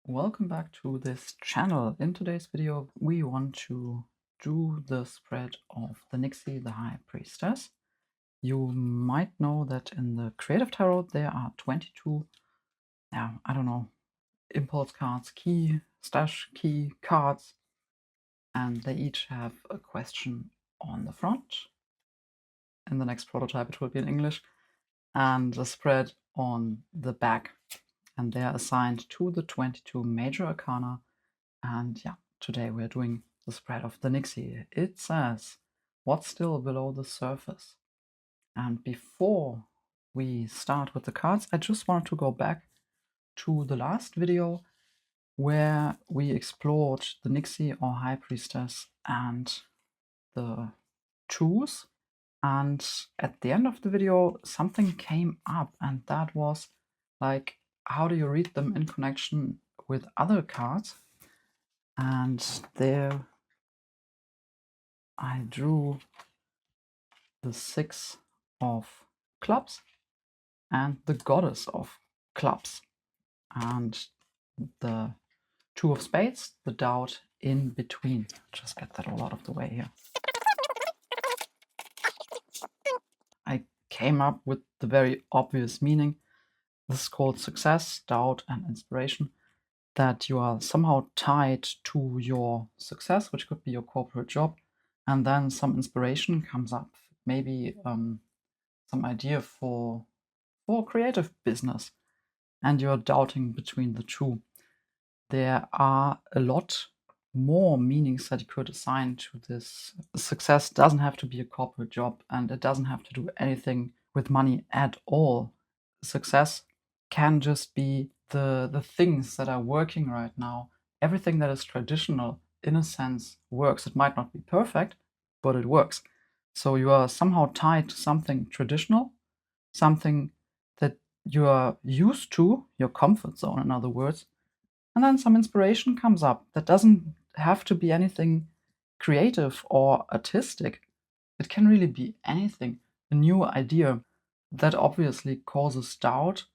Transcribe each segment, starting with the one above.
Welcome back to this channel. In today's video, we want to do the spread of the Nixie, the High Priestess. You might know that in the Creative Tarot there are 22, impulse cards, key, stash key cards, and they each have a question on the front. In the next prototype it will be in English, and a spread on the back. And they are assigned to the 22 major arcana. And yeah, today we're doing the spread of the Nixie. It says, what's still below the surface? And before we start with the cards, I just wanted to go back to the last video where we explored the Nixie or High Priestess and the twos. And at the end of the video, something came up, and that was like, how do you read them in connection with other cards? And there I drew the Six of Clubs and the Goddess of Clubs, and the Two of Spades, the doubt in between. Just get that all out of the way here. I came up with the very obvious meaning. This is called success, doubt, and inspiration. That you are somehow tied to your success, which could be your corporate job, and then some inspiration comes up, maybe some idea for creative business, and you're doubting between the two. There are a lot more meanings that you could assign to this. Success doesn't have to be a corporate job, and it doesn't have to do anything with money at all. Success can just be the things that are working right now. Everything that is traditional, in a sense, works. It might not be perfect, but it works. So you are somehow tied to something traditional, something that you are used to, your comfort zone, in other words, and then some inspiration comes up that doesn't have to be anything creative or artistic. It can really be anything, a new idea that obviously causes doubt.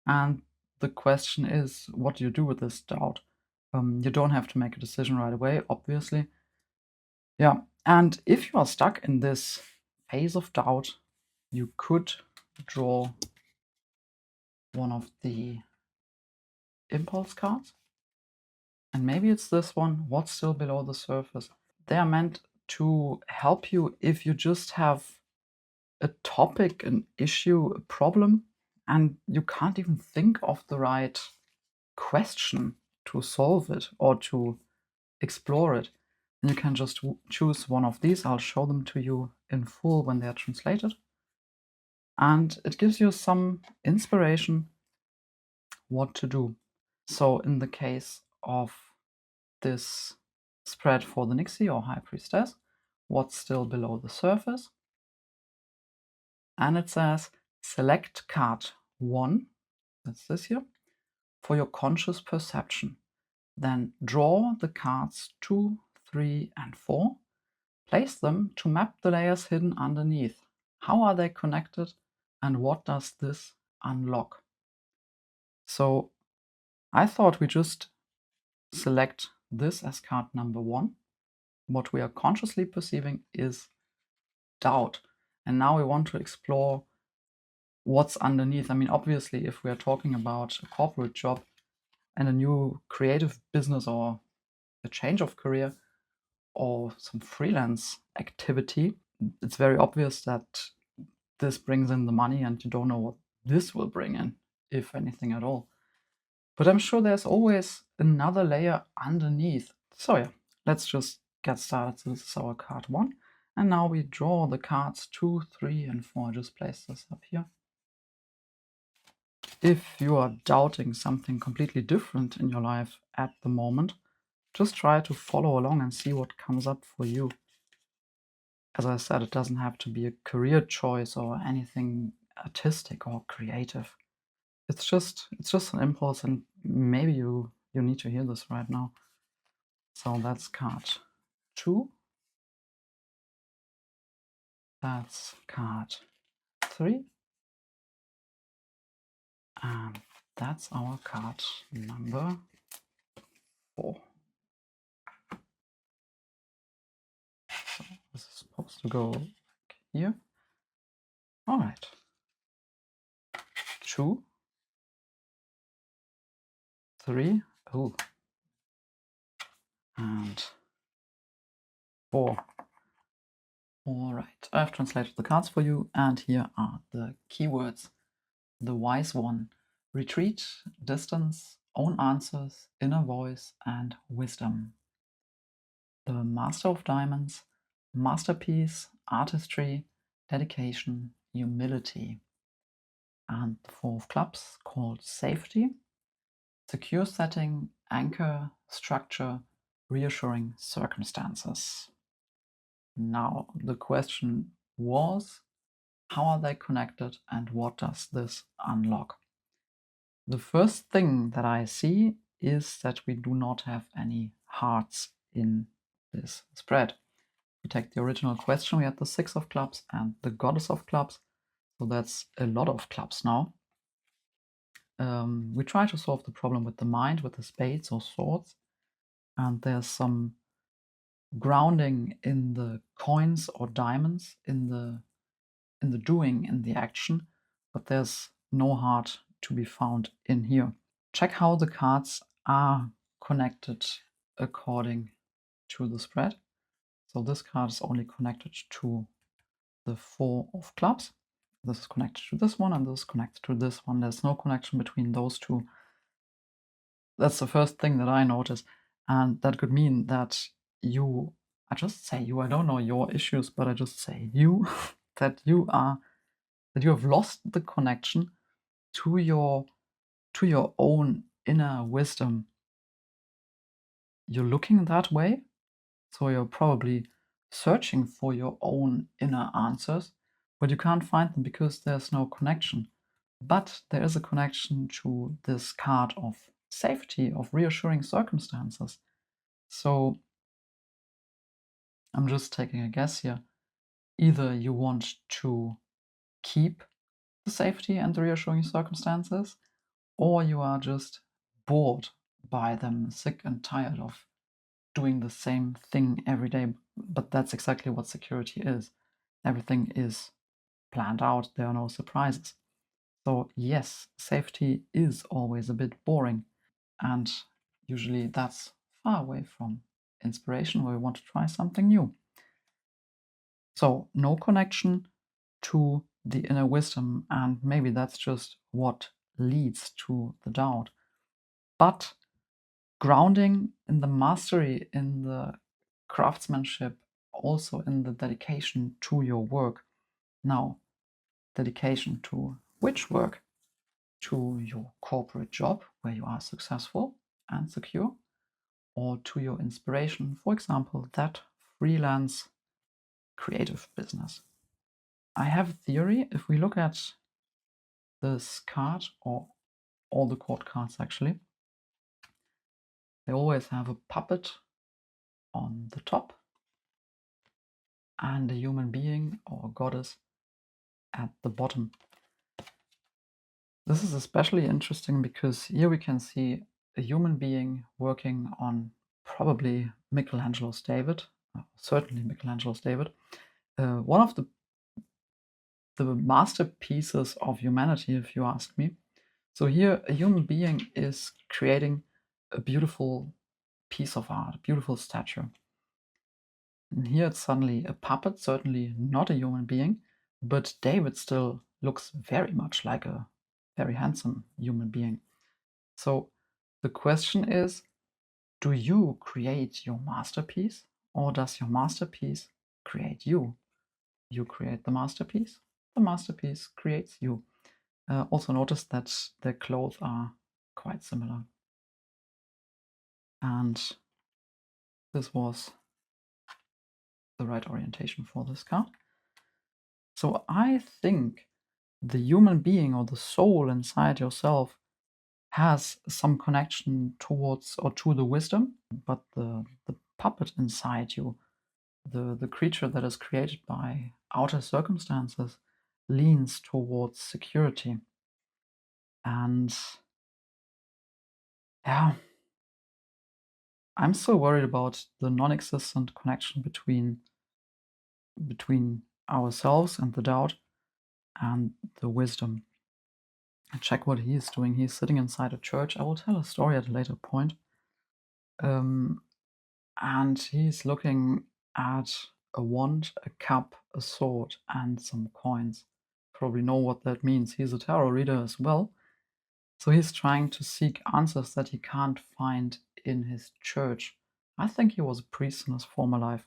And the question is, what do you do with this doubt? You don't have to make a decision right away, obviously. Yeah, and if you are stuck in this phase of doubt, you could draw one of the impulse cards. And maybe it's this one, what's still below the surface. They are meant to help you if you just have a topic, an issue, a problem, and you can't even think of the right question to solve it or to explore it. And you can just choose one of these. I'll show them to you in full when they are translated. And it gives you some inspiration what to do. So in the case of this spread for the Nixie or High Priestess, what's still below the surface? And it says, select card 1, that's this here, for your conscious perception. Then draw the cards 2, 3, and 4. Place them to map the layers hidden underneath. How are they connected, and what does this unlock? So I thought we just select this as card number 1. What we are consciously perceiving is doubt. And now we want to explore what's underneath. I mean, obviously, if we are talking about a corporate job and a new creative business or a change of career or some freelance activity, it's very obvious that this brings in the money and you don't know what this will bring in, if anything at all. But I'm sure there's always another layer underneath. So yeah, let's just get started. So this is our card 1. And now we draw the cards 2, 3, and 4. Just place this up here. If you are doubting something completely different in your life at the moment, just try to follow along and see what comes up for you. As I said, it doesn't have to be a career choice or anything artistic or creative. It's just an impulse, and maybe you need to hear this right now. So that's card 2. That's card 3. And that's our card number 4. So this is supposed to go here. All right. 2, 3, oh, and 4. All right, I've translated the cards for you, and here are the keywords. The wise one: retreat, distance, own answers, inner voice, and wisdom. The Master of Diamonds: masterpiece, artistry, dedication, humility. And the Four of Clubs, called safety, secure setting, anchor, structure, reassuring circumstances. Now, the question was, how are they connected and what does this unlock? The first thing that I see is that we do not have any hearts in this spread. We take the original question, we had the 6 of clubs and the Goddess of clubs, so that's a lot of clubs now. We try to solve the problem with the mind, with the spades or swords, and there's some grounding in the coins or diamonds, in the doing, in the action, but there's no heart to be found in here. Check how the cards are connected according to the spread. So this card is only connected to the 4 of clubs. This is connected to this one, and this is connected to this one. There's no connection between those two. That's the first thing that I notice, and that could mean that you, I just say you, I don't know your issues, but I just say you, that you have lost the connection to your own inner wisdom. You're looking that way, so you're probably searching for your own inner answers, but you can't find them because there's no connection. But there is a connection to this card of safety, of reassuring circumstances. So I'm just taking a guess here. Either you want to keep the safety and the reassuring circumstances, or you are just bored by them, sick and tired of doing the same thing every day. But that's exactly what security is. Everything is planned out, there are no surprises. So yes, safety is always a bit boring, and usually that's far away from inspiration, where we want to try something new. So no connection to the inner wisdom, and maybe that's just what leads to the doubt. But grounding in the mastery, in the craftsmanship, also in the dedication to your work. Now, dedication to which work? To your corporate job, where you are successful and secure, or to your inspiration, for example, that freelance creative business. I have a theory. If we look at this card, or all the court cards actually, they always have a puppet on the top and a human being or goddess at the bottom. This is especially interesting because here we can see a human being working on probably Michelangelo's David, certainly Michelangelo's David, one of the masterpieces of humanity, if you ask me. So here a human being is creating a beautiful piece of art, a beautiful statue. And here it's suddenly a puppet, certainly not a human being, but David still looks very much like a very handsome human being. So the question is, do you create your masterpiece, or does your masterpiece create you? You create the masterpiece creates you. Also notice that the clothes are quite similar. And this was the right orientation for this card. So I think the human being or the soul inside yourself has some connection towards or to the wisdom, but the puppet inside you, the creature that is created by outer circumstances, leans towards security. And yeah, I'm still worried about the non-existent connection between ourselves and the doubt and the wisdom. And check what he is doing. He's sitting inside a church. I will tell a story at a later point. And he's looking at a wand, a cup, a sword, and some coins. Probably know what that means. He's a tarot reader as well. So he's trying to seek answers that he can't find in his church. I think he was a priest in his former life.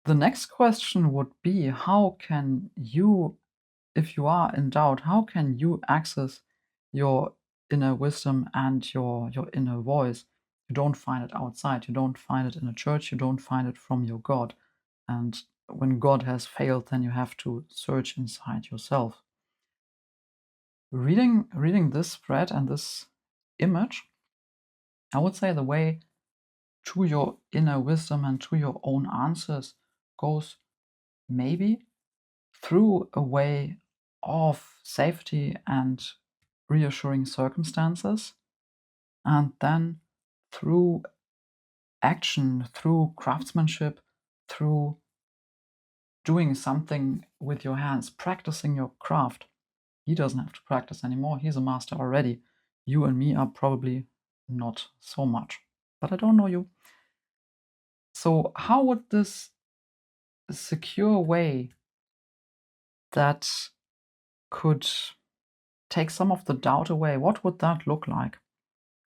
The next question would be, how can you, if you are in doubt, how can you access your inner wisdom and your inner voice? You don't find it outside. You don't find it in a church. You don't find it from your God. And when God has failed, then you have to search inside yourself. Reading this spread and this image, I would say the way to your inner wisdom and to your own answers goes maybe through a way of safety and reassuring circumstances, and then through action, through craftsmanship, through doing something with your hands, practicing your craft. He doesn't have to practice anymore. He's a master already. You and me are probably not so much, but I don't know you. So how would this secure way that could take some of the doubt away, what would that look like?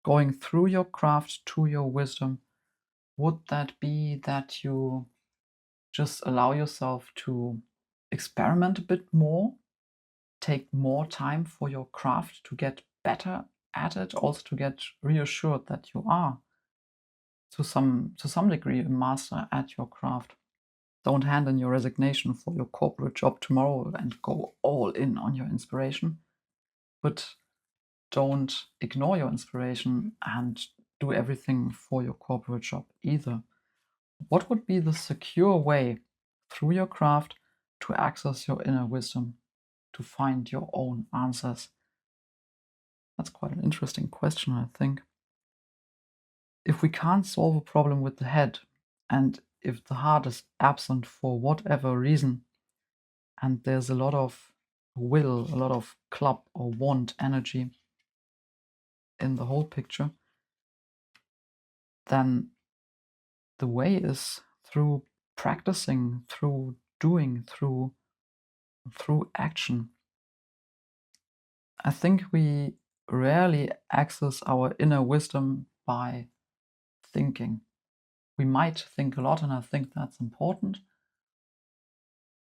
Going through your craft to your wisdom, would that be that you just allow yourself to experiment a bit more, take more time for your craft to get better at it, also to get reassured that you are to some degree a master at your craft? Don't hand in your resignation for your corporate job tomorrow and go all in on your inspiration, but don't ignore your inspiration and do everything for your corporate job either. What would be the secure way through your craft to access your inner wisdom, to find your own answers? That's quite an interesting question, I think. If we can't solve a problem with the head, and if the heart is absent for whatever reason, and there's a lot of will, a lot of club or want energy in the whole picture, then the way is through practicing, through doing, through action. I think we rarely access our inner wisdom by thinking. We might think a lot, and I think that's important,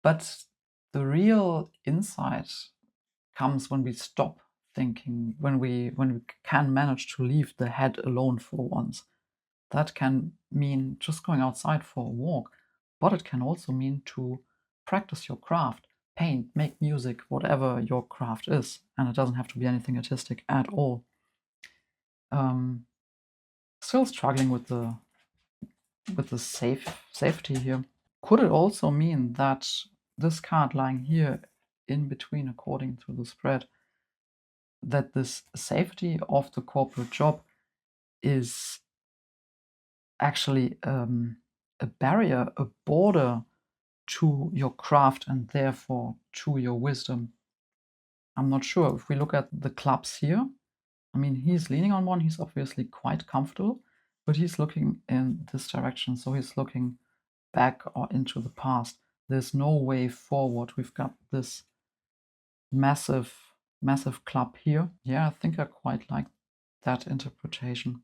but the real insight comes when we stop thinking, when we can manage to leave the head alone for once. That can mean just going outside for a walk, but it can also mean to practice your craft, paint, make music, whatever your craft is, and it doesn't have to be anything artistic at all. Still struggling with the safety here. Could it also mean that this card lying here in between, according to the spread, that this safety of the corporate job is actually a barrier, a border to your craft and therefore to your wisdom? I'm not sure. If we look at the clubs here, I mean, he's leaning on one, he's obviously quite comfortable, but he's looking in this direction, so he's looking back or into the past. There's no way forward. We've got this massive club here. Yeah, I think I quite like that interpretation.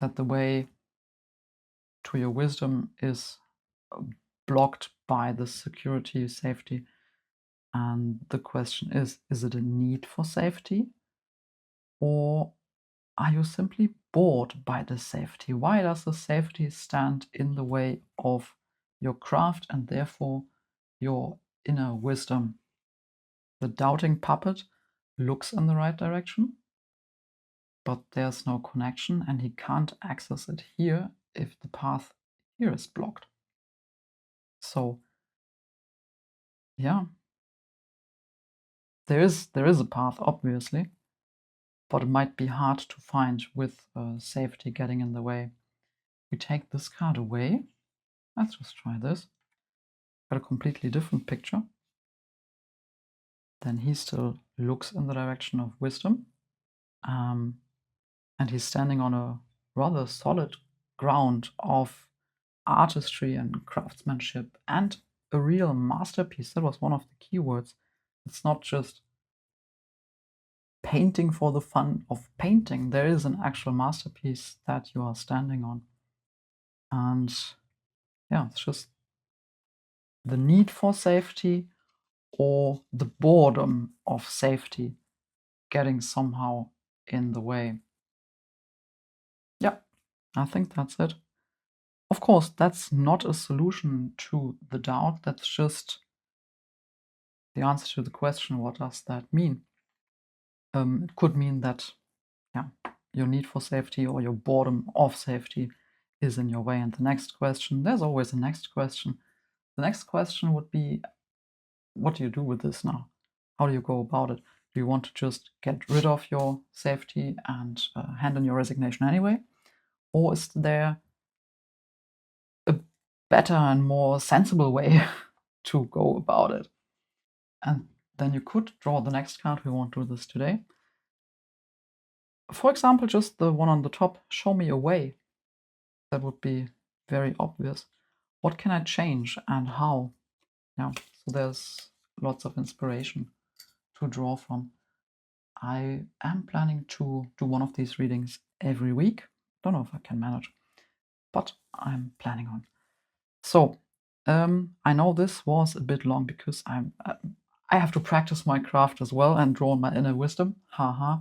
That the way to your wisdom is blocked by the security, safety. And the question is it a need for safety? Or are you simply bored by the safety? Why does the safety stand in the way of your craft and therefore your inner wisdom? The doubting puppet looks in the right direction, but there's no connection and he can't access it here if the path here is blocked. So yeah, there is a path, obviously, but it might be hard to find with safety getting in the way. We take this card away. Let's just try this. Got a completely different picture. Then he still looks in the direction of wisdom. And he's standing on a rather solid ground of artistry and craftsmanship and a real masterpiece. That was one of the keywords. It's not just painting for the fun of painting. There is an actual masterpiece that you are standing on. And yeah, it's just the need for safety or the boredom of safety getting somehow in the way. Yeah, I think that's it. Of course, that's not a solution to the doubt. That's just the answer to the question, what does that mean? It could mean that, yeah, your need for safety or your boredom of safety is in your way. And the next question, there's always a next question. The next question would be, what do you do with this now? How do you go about it? Do you want to just get rid of your safety and hand in your resignation anyway? Or is there a better and more sensible way to go about it? And then you could draw the next card. We won't do this today. For example, just the one on the top, show me a way. That would be very obvious. What can I change and how? Yeah, so there's lots of inspiration to draw from. I am planning to do one of these readings every week. Don't know if I can manage, but I'm planning on. So, I know this was a bit long because I have to practice my craft as well and draw on my inner wisdom. Haha.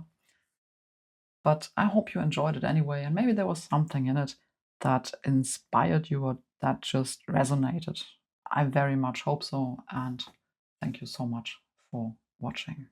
But I hope you enjoyed it anyway, and maybe there was something in it that inspired you or that just resonated. I very much hope so, and thank you so much for watching.